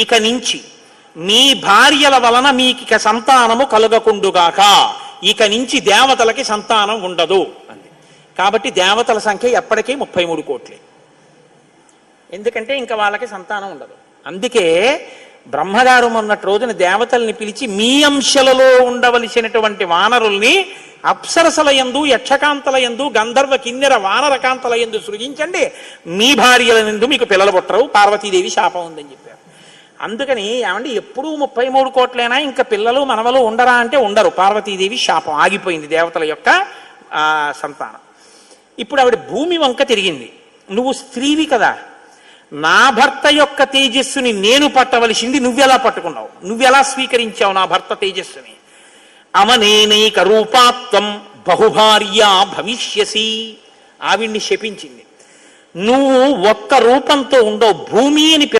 ఇక నుంచి మీ భార్యల వలన మీకిక సంతానము కలుగకుండుగాక. ఇక నుంచి దేవతలకి సంతానం ఉండదు అంది. కాబట్టి దేవతల సంఖ్య ఎప్పటికీ 33 కోట్లే. ఎందుకంటే ఇంకా వాళ్ళకి సంతానం ఉండదు. అందుకే బ్రహ్మగారు మొన్నటి రోజున దేవతల్ని పిలిచి మీ అంశలలో ఉండవలసినటువంటి వానరుల్ని అప్సరసల యందు, యక్షకాంతల యందు, గంధర్వ కిన్నెర వానరకాంతల యందు సృజించండి, మీ భార్యల యందు మీకు పిల్లలు పుట్టరు, పార్వతీదేవి శాపం ఉందని చెప్పారు. అందుకని ఏమంటే ఎప్పుడూ 33 కోట్లైనా ఇంకా పిల్లలు మనవలు ఉండరా అంటే ఉండరు. పార్వతీదేవి శాపం ఆగిపోయింది దేవతల యొక్క సంతానం. ఇప్పుడు ఆవిడ భూమి వంక తిరిగింది. నువ్వు స్త్రీవి కదా, నా భర్త యొక్క తేజస్సుని నేను పట్టవలసింది నువ్వెలా పట్టుకున్నావు, నువ్వెలా స్వీకరించావు నా భర్త తేజస్సుని? అవనేనైక రూపాత్వం బహుభార్య భవిష్యసి. ఆవిడ్ని శపించింది. నువ్వు ఒక్క రూపంతో ఉండవు, భూమి అని